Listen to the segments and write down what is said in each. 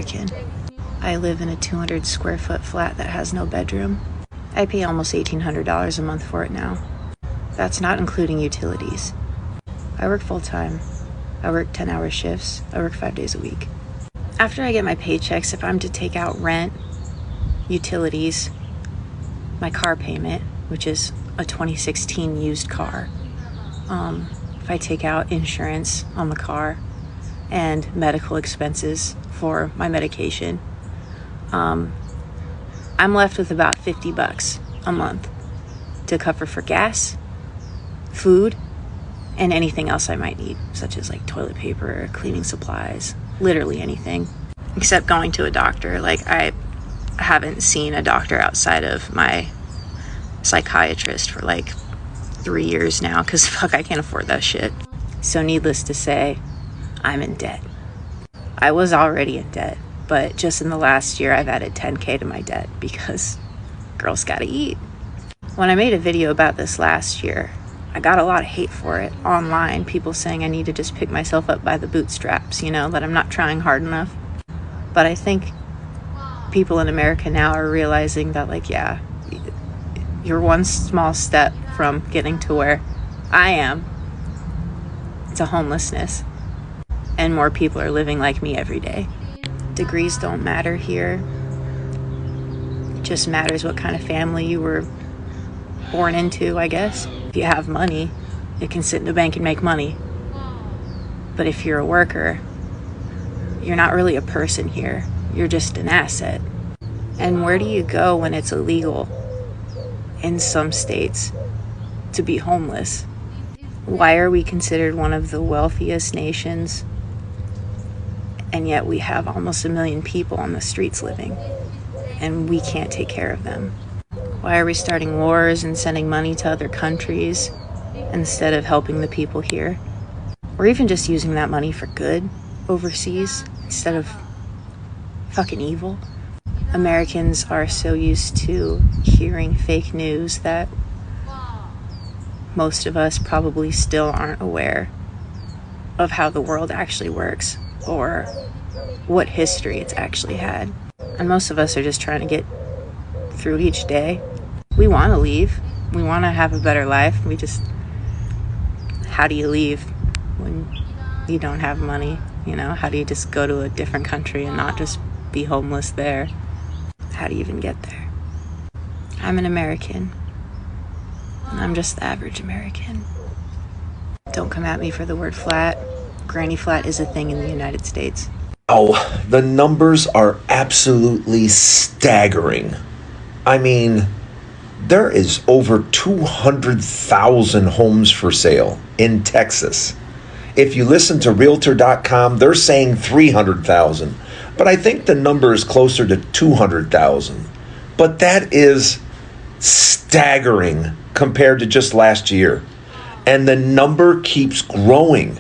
American. I live in a 200 square foot flat that has no bedroom. I pay almost $1,800 a month for it now. That's not including utilities. I work full time. I work 10-hour shifts. I work 5 days a week. After I get my paychecks, if I'm to take out rent, utilities, my car payment, which is a 2016 used car, if I take out insurance on the car and medical expenses for my medication, I'm left with about $50 a month to cover for gas, food, and anything else I might need, such as like toilet paper, cleaning supplies, literally anything, except going to a doctor. Like, I haven't seen a doctor outside of my psychiatrist for like 3 years now, because fuck, I can't afford that shit. So needless to say, I'm in debt. I was already in debt, but just in the last year, I've added $10K to my debt because girls gotta eat. When I made a video about this last year, I got a lot of hate for it online. People saying I need to just pick myself up by the bootstraps, that I'm not trying hard enough. But I think people in America now are realizing that, like, yeah, you're one small step from getting to where I am, to homelessness. And more people are living like me every day. Degrees don't matter here. It just matters what kind of family you were born into, I guess. If you have money, you can sit in the bank and make money. But if you're a worker, you're not really a person here. You're just an asset. And where do you go when it's illegal in some states to be homeless? Why are we considered one of the wealthiest nations, and yet we have almost 1 million people on the streets living, and we can't take care of them? Why are we starting wars and sending money to other countries instead of helping the people here? Or even just using that money for good overseas instead of fucking evil? Americans are so used to hearing fake news that most of us probably still aren't aware of how the world actually works or what history it's actually had. And most of us are just trying to get through each day. We want to leave. We want to have a better life. How do you leave when you don't have money? How do you just go to a different country and not just be homeless there? How do you even get there? I'm an American. And I'm just the average American. Don't come at me for the word flat. Granny flat is a thing in the United States. Oh, the numbers are absolutely staggering. I mean, there is over 200,000 homes for sale in Texas. If you listen to Realtor.com, they're saying 300,000. But I think the number is closer to 200,000. But that is staggering compared to just last year. And the number keeps growing.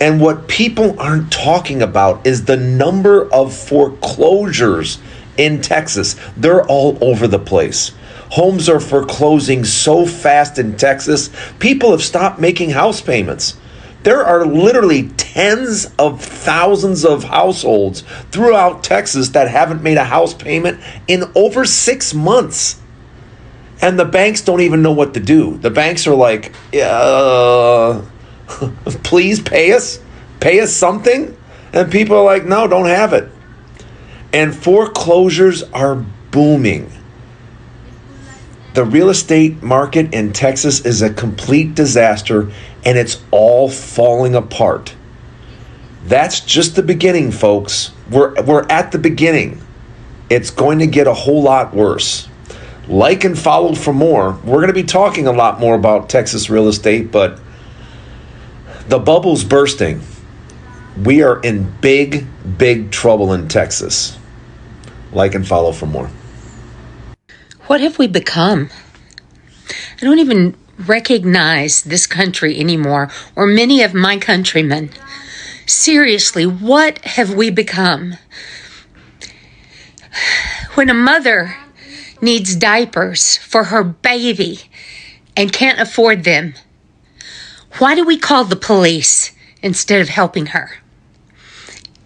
And what people aren't talking about is the number of foreclosures in Texas. They're all over the place. Homes are foreclosing so fast in Texas, people have stopped making house payments. There are literally tens of thousands of households throughout Texas that haven't made a house payment in over 6 months. And the banks don't even know what to do. The banks are like, please pay us something. And people are like, no, don't have it. And foreclosures are booming. The real estate market in Texas is a complete disaster, and it's all falling apart. That's just the beginning, folks. We're at the beginning. It's going to get a whole lot worse. Like and follow for more. We're going to be talking a lot more about Texas real estate, but the bubble's bursting. We are in big, big trouble in Texas. Like and follow for more. What have we become? I don't even recognize this country anymore, or many of my countrymen. Seriously, what have we become? When a mother needs diapers for her baby and can't afford them, why do we call the police instead of helping her?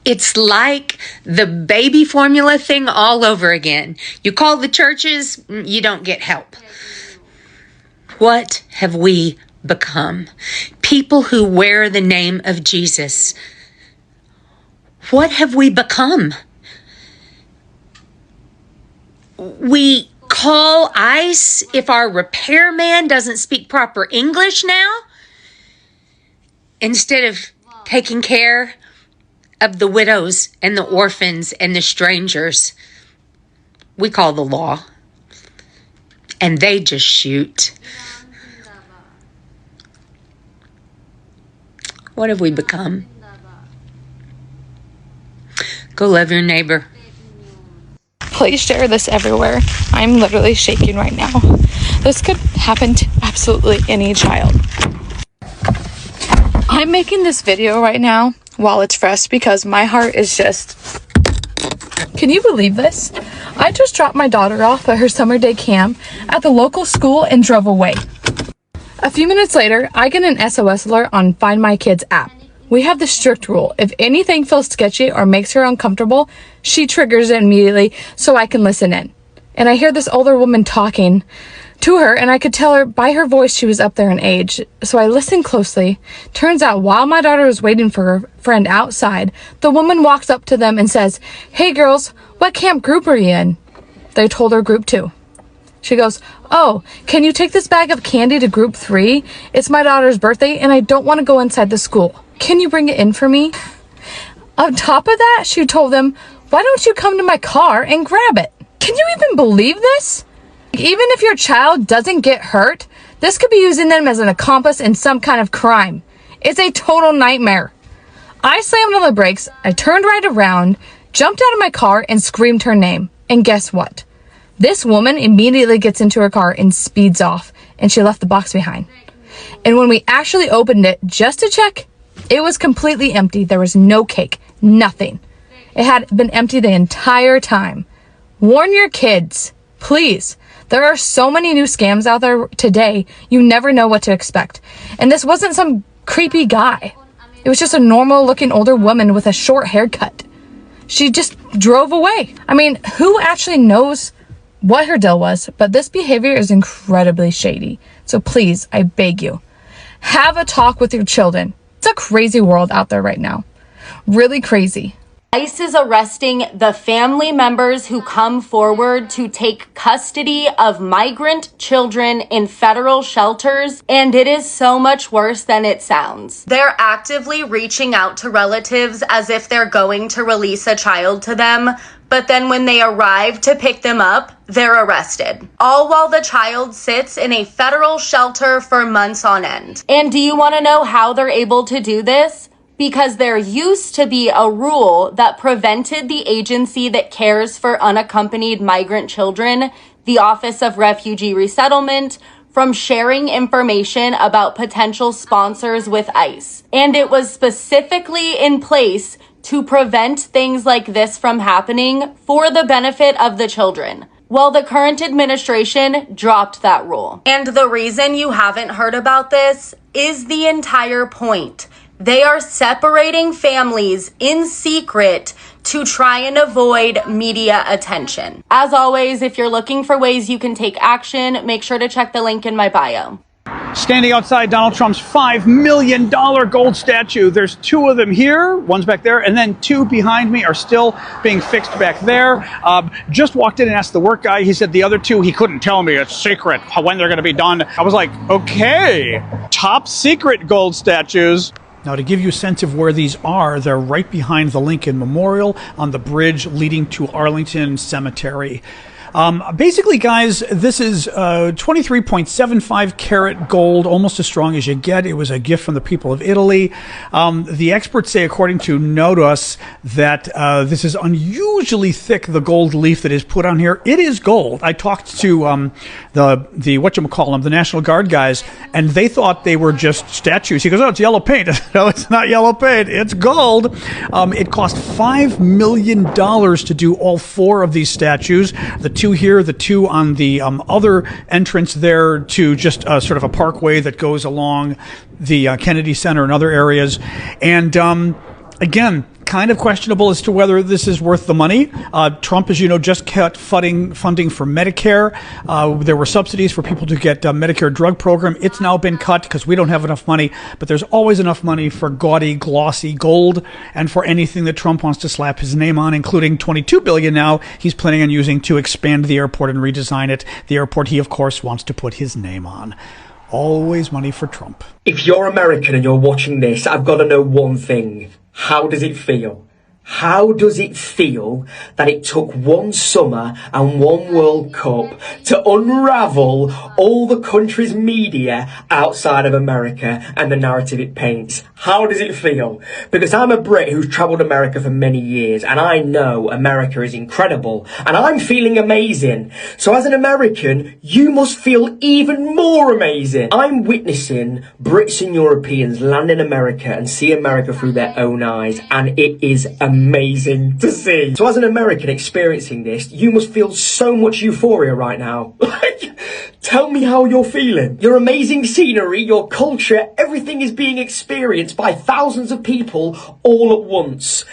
It's like the baby formula thing all over again. You call the churches, you don't get help. What have we become? People who wear the name of Jesus. What have we become? We call ICE if our repairman doesn't speak proper English now, instead of taking care of the widows and the orphans and the strangers. We call the law, and they just shoot. What have we become? Go love your neighbor. Please share this everywhere. I'm literally shaking right now. This could happen to absolutely any child. I'm making this video right now while it's fresh because my heart is just... Can you believe this? I just dropped my daughter off at her summer day camp at the local school and drove away. A few minutes later, I get an SOS alert on Find My Kids app. We have the strict rule. If anything feels sketchy or makes her uncomfortable, she triggers it immediately so I can listen in. And I hear this older woman talking to her, and I could tell her by her voice she was up there in age. So I listened closely. Turns out while my daughter was waiting for her friend outside, the woman walks up to them and says, "Hey girls, what camp group are you in?" They told her group 2. She goes, "Oh, can you take this bag of candy to group 3? It's my daughter's birthday and I don't want to go inside the school. Can you bring it in for me?" On top of that, she told them, "Why don't you come to my car and grab it?" Can you even believe this? Even if your child doesn't get hurt, this could be using them as an accomplice in some kind of crime. It's a total nightmare. I slammed on the brakes, I turned right around, jumped out of my car, and screamed her name. And guess what? This woman immediately gets into her car and speeds off, and she left the box behind. And when we actually opened it just to check, it was completely empty. There was no cake, nothing. It had been empty the entire time. Warn your kids, please. There are so many new scams out there today, you never know what to expect. And this wasn't some creepy guy. It was just a normal looking older woman with a short haircut. She just drove away. I mean, who actually knows what her deal was? But this behavior is incredibly shady. So please, I beg you, have a talk with your children. It's a crazy world out there right now. Really crazy. ICE is arresting the family members who come forward to take custody of migrant children in federal shelters, and it is so much worse than it sounds. They're actively reaching out to relatives as if they're going to release a child to them, but then when they arrive to pick them up, they're arrested. All while the child sits in a federal shelter for months on end. And do you want to know how they're able to do this? Because there used to be a rule that prevented the agency that cares for unaccompanied migrant children, the Office of Refugee Resettlement, from sharing information about potential sponsors with ICE. And it was specifically in place to prevent things like this from happening for the benefit of the children. Well, the current administration dropped that rule. And the reason you haven't heard about this is the entire point. They are separating families in secret to try and avoid media attention. As always, if you're looking for ways you can take action, make sure to check the link in my bio. Standing outside Donald Trump's $5 million gold statue. There's 2 of them here, one's back there, and then 2 behind me are still being fixed back there. Just walked in and asked the work guy. He said the other 2, he couldn't tell me. It's secret when they're going to be done. I was like, okay, top secret gold statues. Now, to give you a sense of where these are, they're right behind the Lincoln Memorial on the bridge leading to Arlington Cemetery. Basically, guys, this is 23.75 karat gold, almost as strong as you get. It was a gift from the people of Italy. The experts say, according to Notus, that this is unusually thick, the gold leaf that is put on here. It is gold. I talked to the whatchamacallem, the National Guard guys, and they thought they were just statues. He goes, "Oh, it's yellow paint." No, it's not yellow paint. It's gold. It cost $5 million to do all 4 of these statues. The 2 here, the 2 on the other entrance there to just sort of a parkway that goes along the Kennedy Center and other areas. And Again, kind of questionable as to whether this is worth the money. Trump, as you know, just cut funding for Medicare. There were subsidies for people to get Medicare drug program. It's now been cut because we don't have enough money, but there's always enough money for gaudy, glossy gold and for anything that Trump wants to slap his name on, including $22 billion now he's planning on using to expand the airport and redesign it. The airport he, of course, wants to put his name on. Always money for Trump. If you're American and you're watching this, I've got to know one thing. How does it feel? How does it feel that it took one summer and one World Cup to unravel all the country's media outside of America and the narrative it paints? How does it feel? Because I'm a Brit who's travelled America for many years and I know America is incredible and I'm feeling amazing. So as an American, you must feel even more amazing. I'm witnessing Brits and Europeans land in America and see America through their own eyes, and it is amazing to see. So as an American experiencing this, you must feel so much euphoria right now. Tell me how you're feeling. Your amazing scenery, your culture, everything is being experienced by thousands of people all at once.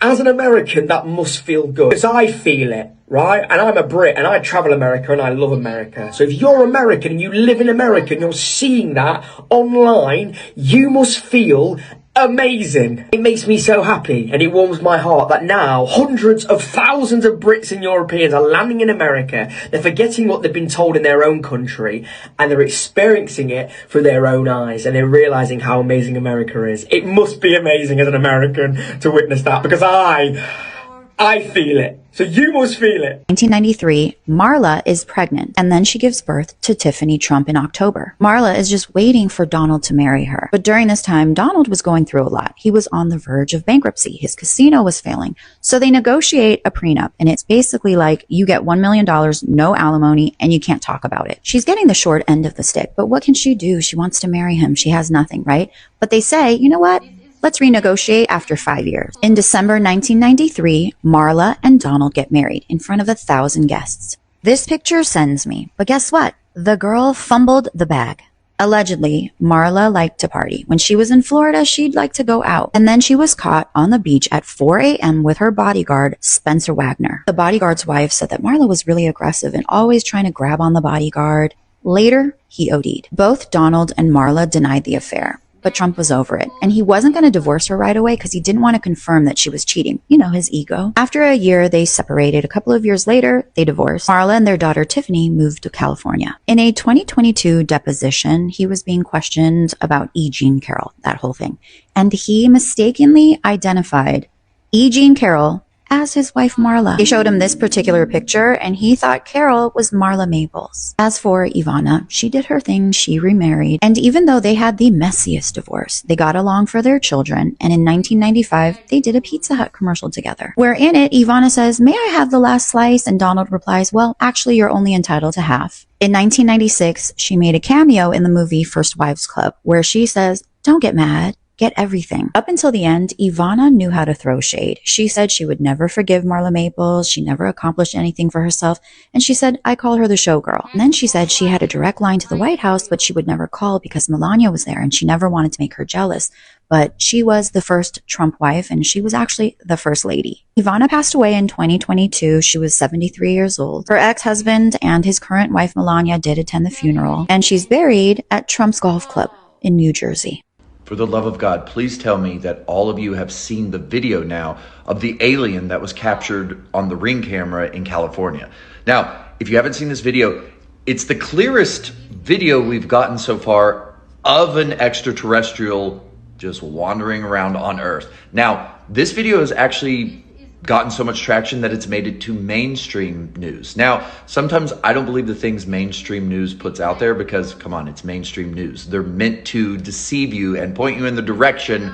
As an American, that must feel good. Because I feel it, right? And I'm a Brit and I travel America and I love America. So if you're American and you live in America and you're seeing that online, you must feel amazing. It makes me so happy and it warms my heart that now hundreds of thousands of Brits and Europeans are landing in America. They're forgetting what they've been told in their own country and they're experiencing it through their own eyes and they're realizing how amazing America is. It must be amazing as an American to witness that because I feel it. So you must feel it. 1993, Marla is pregnant, and then she gives birth to Tiffany Trump in October. Marla is just waiting for Donald to marry her. But during this time, Donald was going through a lot. He was on the verge of bankruptcy. His casino was failing. So they negotiate a prenup, and it's basically like you get $1 million, no alimony, and you can't talk about it. She's getting the short end of the stick, but what can she do? She wants to marry him. She has nothing, right? But they say, you know what? Let's renegotiate after 5 years. In December 1993, Marla and Donald get married in front of 1,000 guests. This picture sends me, but guess what? The girl fumbled the bag. Allegedly, Marla liked to party. When she was in Florida, she'd like to go out. And then she was caught on the beach at 4 a.m. with her bodyguard, Spencer Wagner. The bodyguard's wife said that Marla was really aggressive and always trying to grab on the bodyguard. Later, he OD'd. Both Donald and Marla denied the affair. But Trump was over it. And he wasn't going to divorce her right away because he didn't want to confirm that she was cheating. You know, his ego. After a year, they separated. A couple of years later, they divorced. Marla and their daughter Tiffany moved to California. In a 2022 deposition, he was being questioned about E. Jean Carroll, that whole thing. And he mistakenly identified E. Jean Carroll as his wife Marla. They showed him this particular picture and he thought Carol was Marla Maples. As for Ivana, she did her thing, she remarried, and even though they had the messiest divorce, they got along for their children, and in 1995 they did a Pizza Hut commercial together, where in it Ivana says, "May I have the last slice?" and Donald replies, "Well, actually you're only entitled to half." In 1996, she made a cameo in the movie First Wives Club, where she says, "Don't get mad. Get everything." Up until the end, Ivana knew how to throw shade. She said she would never forgive Marla Maples. She never accomplished anything for herself. And she said, "I call her the showgirl." And then she said she had a direct line to the White House, but she would never call because Melania was there and she never wanted to make her jealous. But she was the first Trump wife and she was actually the first lady. Ivana passed away in 2022. She was 73 years old. Her ex-husband and his current wife Melania did attend the funeral, and she's buried at Trump's Golf Club in New Jersey. For the love of God, please tell me that all of you have seen the video now of the alien that was captured on the Ring camera in California. Now, if you haven't seen this video, it's the clearest video we've gotten so far of an extraterrestrial just wandering around on Earth. Now, this video has actually gotten so much traction that it's made it to mainstream news. Now, sometimes I don't believe the things mainstream news puts out there because, come on, it's mainstream news. They're meant to deceive you and point you in the direction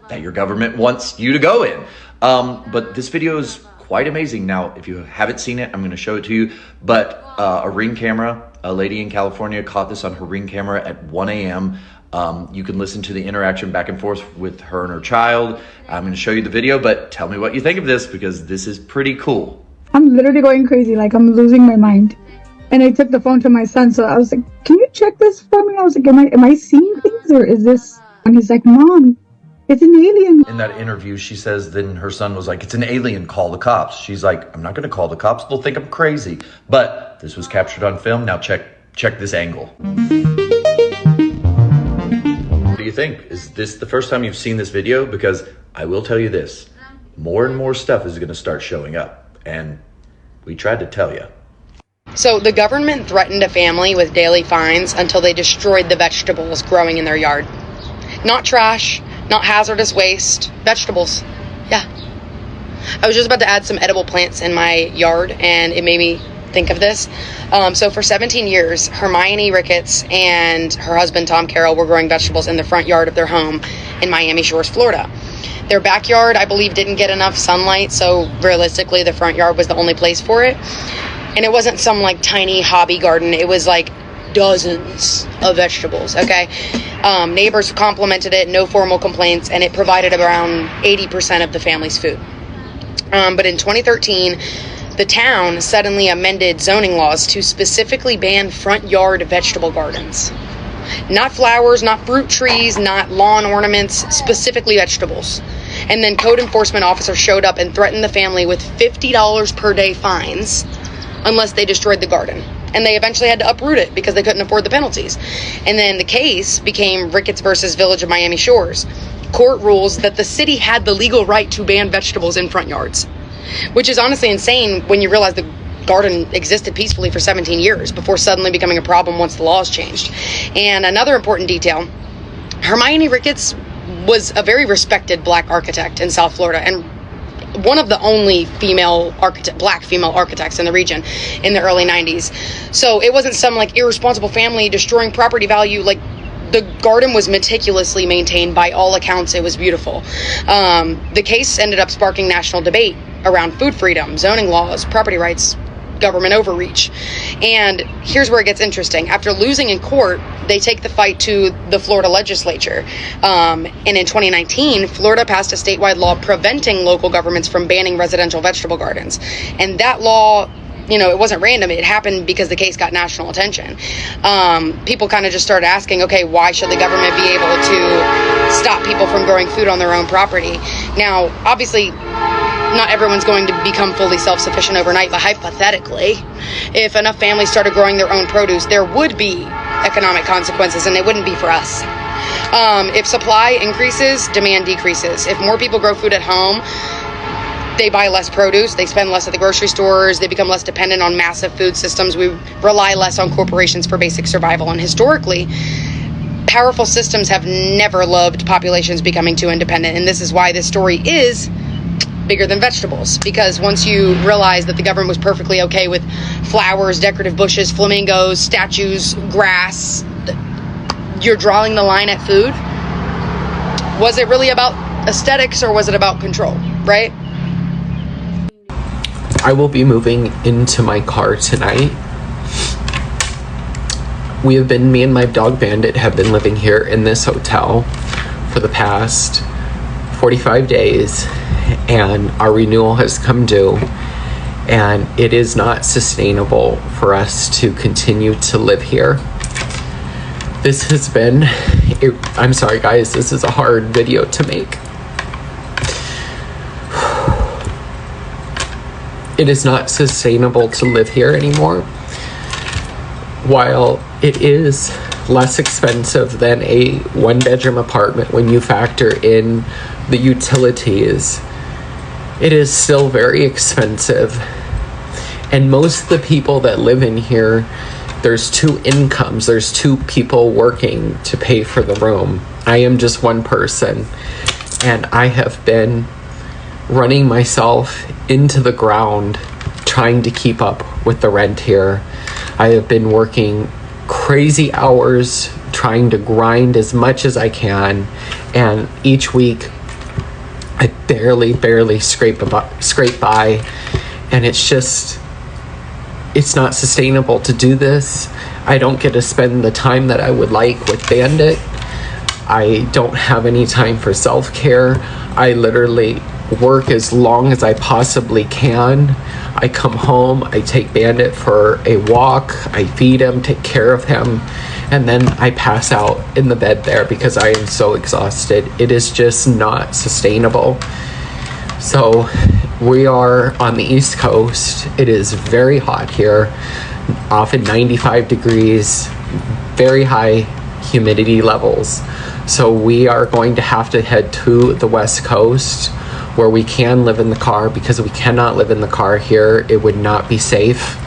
that your government wants you to go in. But this video is quite amazing. Now, if you haven't seen it, I'm going to show it to you. But a Ring camera, a lady in California caught this on her Ring camera at 1 a.m. You can listen to the interaction back and forth with her and her child. I'm going to show you the video, but tell me what you think of this because this is pretty cool. I'm literally going crazy, like I'm losing my mind. And I took the phone to my son, so I was like, "Can you check this for me?" I was like, am I seeing things or is this? And he's like, "Mom, It's an alien. In that interview, she says then her son was like, it's an alien, call the cops. She's like, I'm not going to call the cops. They'll think I'm crazy. But this was captured on film. Now check this angle. What do you think? Is this the first time you've seen this video? Because I will tell you this, more and more stuff is going to start showing up. And we tried to tell you. So the government threatened a family with daily fines until they destroyed the vegetables growing in their yard. Not trash, not hazardous waste, vegetables. Yeah. I was just about to add some edible plants in my yard, and it made me think of this. So for 17 years, Hermione Ricketts and her husband, Tom Carroll, were growing vegetables in the front yard of their home in Miami Shores, Florida. Their backyard, I believe, didn't get enough sunlight, so realistically, the front yard was the only place for it. And it wasn't some like tiny hobby garden. It was like dozens of vegetables, okay? Neighbors complimented it, no formal complaints, and it provided around 80% of the family's food. But in 2013, the town suddenly amended zoning laws to specifically ban front yard vegetable gardens. Not flowers, not fruit trees, not lawn ornaments, specifically vegetables. And then code enforcement officers showed up and threatened the family with $50 per day fines unless they destroyed the garden. And they eventually had to uproot it because they couldn't afford the penalties. And then the case became Ricketts versus Village of Miami Shores. Court rules that the city had the legal right to ban vegetables in front yards, which is honestly insane when you realize the garden existed peacefully for 17 years before suddenly becoming a problem once the laws changed. And another important detail, Hermione Ricketts was a very respected black architect in South Florida and one of the only black female architects in the region in the early 90s. So it wasn't some like irresponsible family destroying property value. Like, the garden was meticulously maintained. By all accounts, it was beautiful. The case ended up sparking national debate around food freedom, zoning laws, property rights, government overreach. And here's where it gets interesting. After losing in court, they take the fight to the Florida legislature. And in 2019, Florida passed a statewide law preventing local governments from banning residential vegetable gardens. And that law, it wasn't random. It happened because the case got national attention. People kind of just started asking, okay, why should the government be able to stop people from growing food on their own property? Now, obviously, not everyone's going to become fully self-sufficient overnight, but hypothetically, if enough families started growing their own produce, there would be economic consequences, and it wouldn't be for us. If supply increases, demand decreases. If more people grow food at home, they buy less produce, they spend less at the grocery stores, they become less dependent on massive food systems, we rely less on corporations for basic survival. And historically, powerful systems have never loved populations becoming too independent, and this is why this story is bigger than vegetables, because once you realize that the government was perfectly okay with flowers, decorative bushes, flamingos, statues, grass, you're drawing the line at food. Was it really about aesthetics or was it about control, right? I will be moving into my car tonight. Me and my dog Bandit have been living here in this hotel for the past 45 days, and our renewal has come due, and it is not sustainable for us to continue to live here. This has been, I'm sorry guys, this is a hard video to make. It is not sustainable to live here anymore. While it is less expensive than a one-bedroom apartment when you factor in the utilities, it is still very expensive. And most of the people that live in here, there's two incomes. There's two people working to pay for the room. I am just one person, and I have been running myself into the ground trying to keep up with the rent here. I have been working crazy hours trying to grind as much as I can, and each week I barely scrape by, and it's not sustainable to do this. I don't get to spend the time that I would like with Bandit. I don't have any time for self-care. I literally work as long as I possibly can. I come home, I take Bandit for a walk, I feed him, take care of him, and then I pass out in the bed there because I am so exhausted. It is just not sustainable. So we are on the East Coast. It is very hot here, often 95 degrees, very high humidity levels. So we are going to have to head to the West Coast where we can live in the car, because we cannot live in the car here. It would not be safe.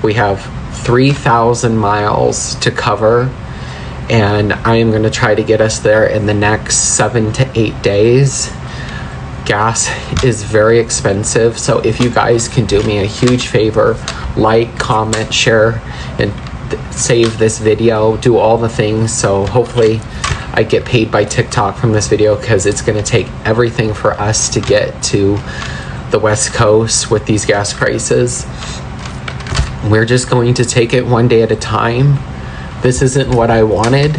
We have 3,000 miles to cover, and I am going to try to get us there in the next 7 to 8 days. Gas is very expensive, so if you guys can do me a huge favor, like, comment, share, and save this video, do all the things, so hopefully I get paid by TikTok from this video, because it's going to take everything for us to get to the West Coast with these gas prices. We're just going to take it one day at a time. This isn't what I wanted,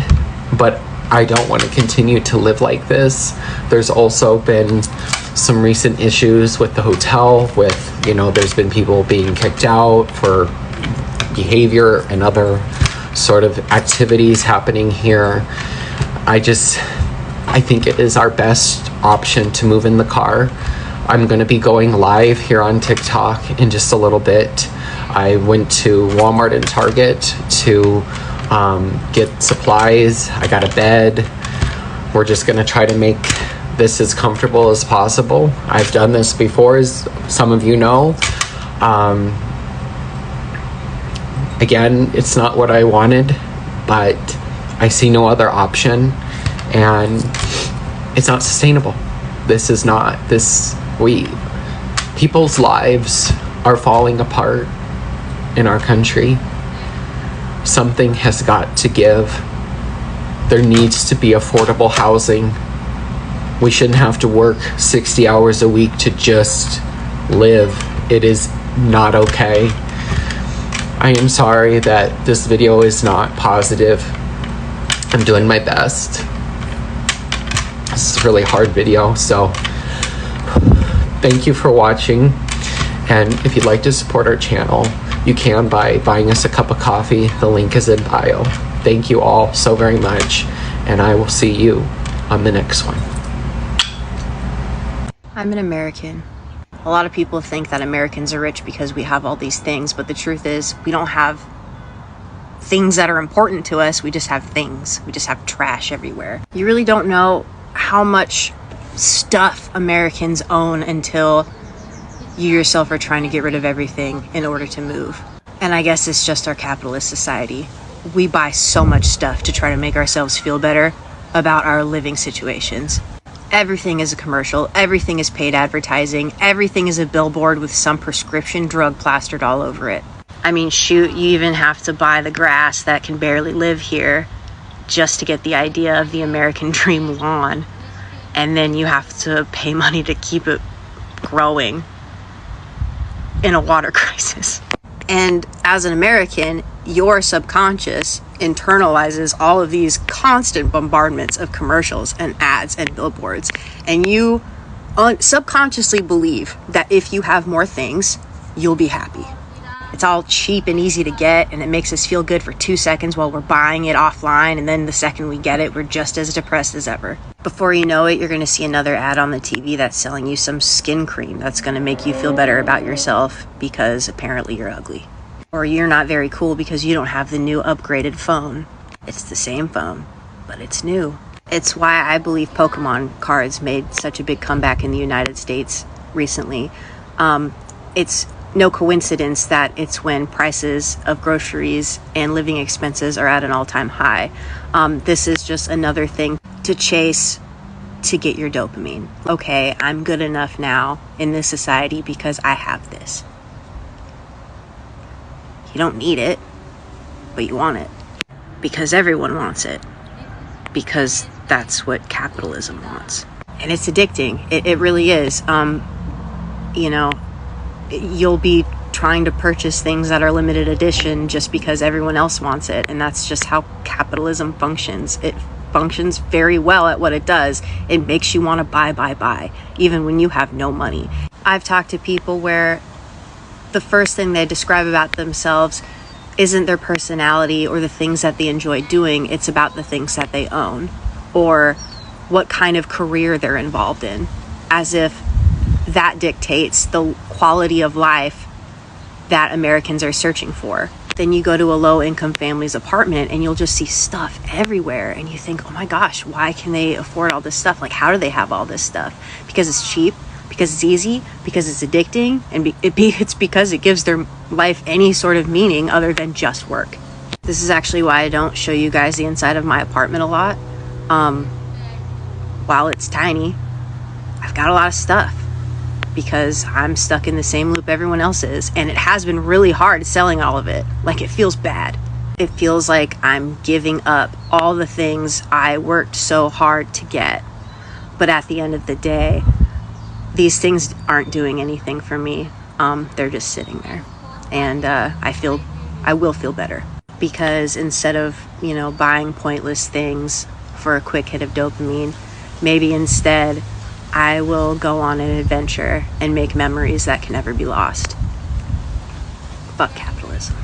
but I don't want to continue to live like this. There's also been some recent issues with the hotel, with, you know, there's been people being kicked out for behavior and other sort of activities happening here. I think it is our best option to move in the car. I'm going to be going live here on TikTok in just a little bit. I went to Walmart and Target to get supplies. I got a bed. We're just going to try to make this as comfortable as possible. I've done this before, as some of you know. Again, it's not what I wanted, but I see no other option, and it's not sustainable. This is not, people's lives are falling apart in our country. Something has got to give. There needs to be affordable housing. We shouldn't have to work 60 hours a week to just live. It is not okay. I am sorry that this video is not positive. I'm doing my best. This is a really hard video, so thank you for watching. And if you'd like to support our channel, you can by buying us a cup of coffee. The link is in bio. Thank you all so very much, and I will see you on the next one. I'm an American. A lot of people think that Americans are rich because we have all these things, but the truth is we don't have things that are important to us. We just have things. We just have trash everywhere. You really don't know how much stuff Americans own until you yourself are trying to get rid of everything in order to move. And I guess it's just our capitalist society. We buy so much stuff to try to make ourselves feel better about our living situations. Everything is a commercial, everything is paid advertising, everything is a billboard with some prescription drug plastered all over it. I mean, shoot, you even have to buy the grass that can barely live here just to get the idea of the American dream lawn. And then you have to pay money to keep it growing in a water crisis. And as an American, your subconscious internalizes all of these constant bombardments of commercials and ads and billboards. And you subconsciously believe that if you have more things, you'll be happy. It's all cheap and easy to get, and it makes us feel good for 2 seconds while we're buying it offline, and then the second we get it, we're just as depressed as ever. Before you know it, you're going to see another ad on the TV that's selling you some skin cream that's going to make you feel better about yourself because apparently you're ugly. Or you're not very cool because you don't have the new upgraded phone. It's the same phone, but it's new. It's why I believe Pokemon cards made such a big comeback in the United States recently. It's no coincidence that it's when prices of groceries and living expenses are at an all-time high. This is just another thing to chase to get your dopamine. Okay, I'm good enough now in this society because I have this. You don't need it, but you want it. Because everyone wants it. Because that's what capitalism wants. And it's addicting. It really is. You know, you'll be trying to purchase things that are limited edition just because everyone else wants it. And that's just how capitalism functions. It functions very well at what it does. It makes you want to buy, even when you have no money. I've talked to people where the first thing they describe about themselves isn't their personality or the things that they enjoy doing. It's about the things that they own or what kind of career they're involved in, as if that dictates the quality of life that Americans are searching for. Then you go to a low-income family's apartment and you'll just see stuff everywhere and you think, oh my gosh, why can they afford all this stuff? Like, how do they have all this stuff? Because it's cheap, because it's easy, because it's addicting, and it's because it gives their life any sort of meaning other than just work. This is actually why I don't show you guys the inside of my apartment a lot. While it's tiny, I've got a lot of stuff because I'm stuck in the same loop everyone else is, and it has been really hard selling all of it. Like, it feels bad. It feels like I'm giving up all the things I worked so hard to get. But at the end of the day, these things aren't doing anything for me. They're just sitting there. And I will feel better. Because instead of, buying pointless things for a quick hit of dopamine, maybe instead I will go on an adventure and make memories that can never be lost. Fuck capitalism.